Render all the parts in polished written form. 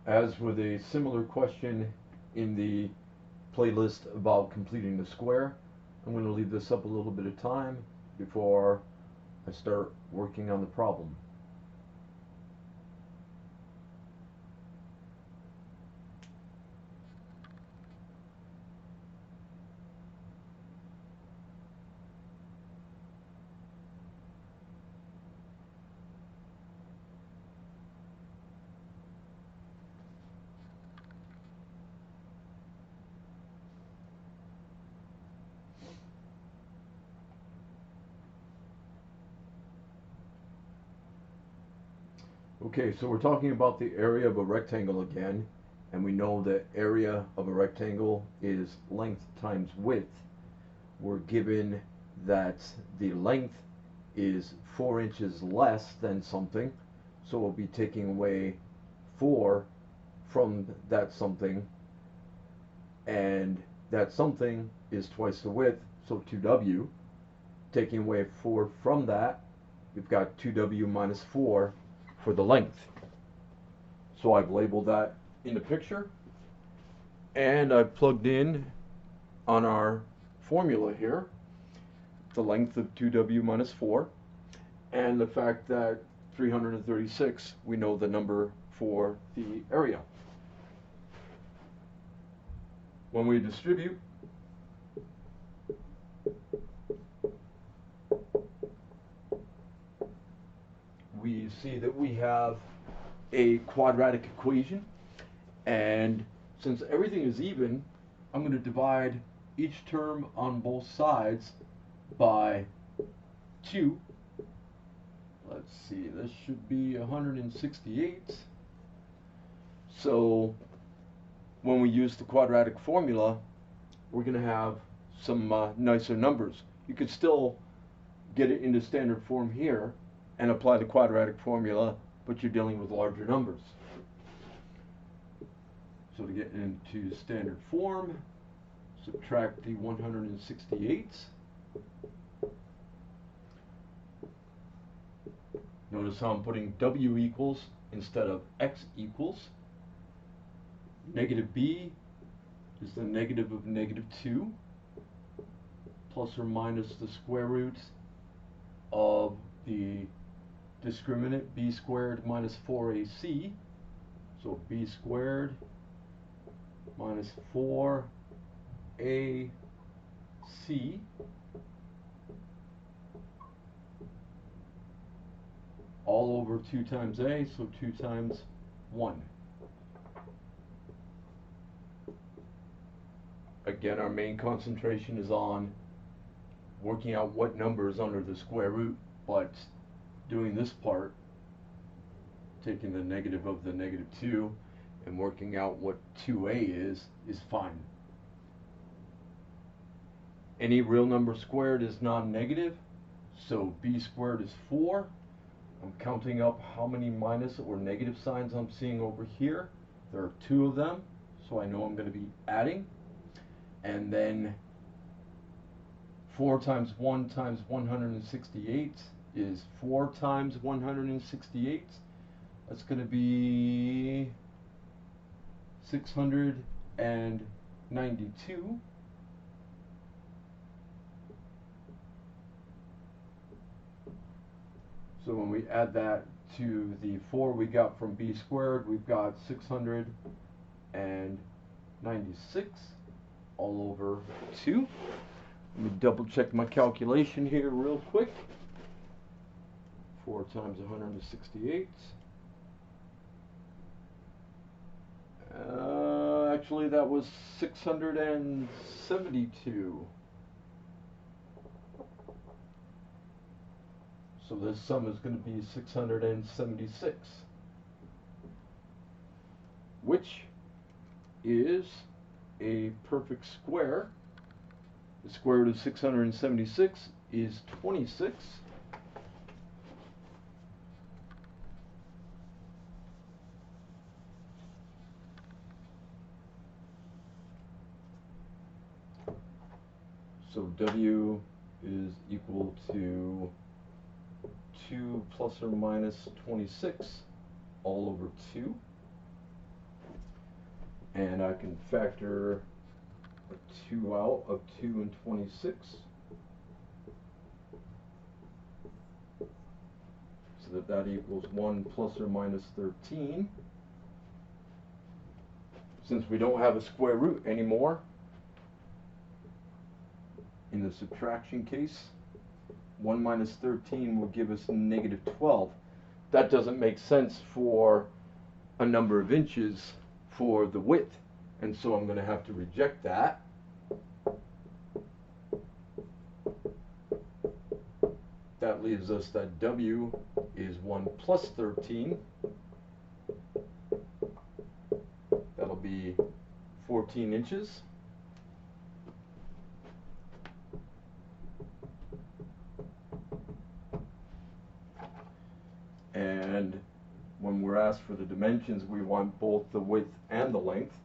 As with a similar question in the playlist about completing the square, I'm going to leave this up a little bit of time before I start working on the problem. Okay, so we're talking about the area of a rectangle again, and we know that area of a rectangle is length times width. We're given that the length is 4 inches less than something, so we'll be taking away 4 from that something, and that something is twice the width, so 2w. Taking away 4 from that, we've got 2w minus 4 for the length. So I've labeled that in the picture, and I've plugged in on our formula here the length of 2w minus 4, and the fact that 336, we know the number for the area. When we distribute, we see that we have a quadratic equation, and since everything is even, I'm going to divide each term on both sides by 2. Let's see, this should be 168. So when we use the quadratic formula, we're going to have some nicer numbers. You could still get it into standard form here and apply the quadratic formula, but you're dealing with larger numbers. So to get into standard form, subtract the 168. Notice how I'm putting w equals instead of x equals. Negative b is the negative of negative 2, plus or minus the square root of the discriminant b squared minus 4ac. So b squared minus 4ac all over 2 times a, so 2 times 1. Again, our main concentration is on working out what number is under the square root, but doing this part, taking the negative of the negative 2 and working out what 2a is fine. Any real number squared is non-negative, so b squared is 4. I'm counting up how many minus or negative signs I'm seeing over here. There are 2 of them, so I know I'm going to be adding. And then 4 times 1 times 168 is 4 times 168. That's going to be 692. So when we add that to the 4 we got from b squared, we've got 696 all over 2. Let me double check my calculation here real quick. 4 times 168. Actually, that was 672. So this sum is going to be 676, which is a perfect square. The square root of 676 is 26. So W is equal to 2 plus or minus 26 all over 2. And I can factor a 2 out of 2 and 26. So that equals 1 plus or minus 13. Since we don't have a square root anymore, in the subtraction case, 1 minus 13 will give us negative 12. That doesn't make sense for a number of inches for the width, and so I'm going to have to reject that. That leaves us that W is 1 plus 13. That'll be 14 inches. And when we're asked for the dimensions, we want both the width and the length.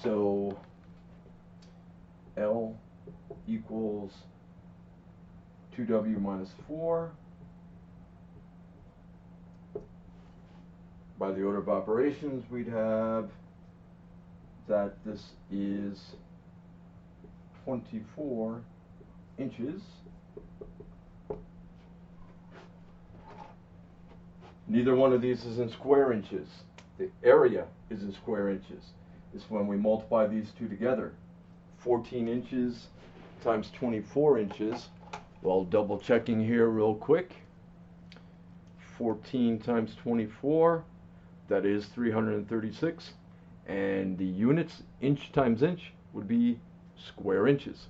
So L equals 2W minus 4. By the order of operations, we'd have that this is 24 inches. Neither one of these is in square inches. The area is in square inches. It's when we multiply these two together. 14 inches times 24 inches. Well, double checking here real quick. 14 times 24, that is 336. And the units, inch times inch, would be square inches.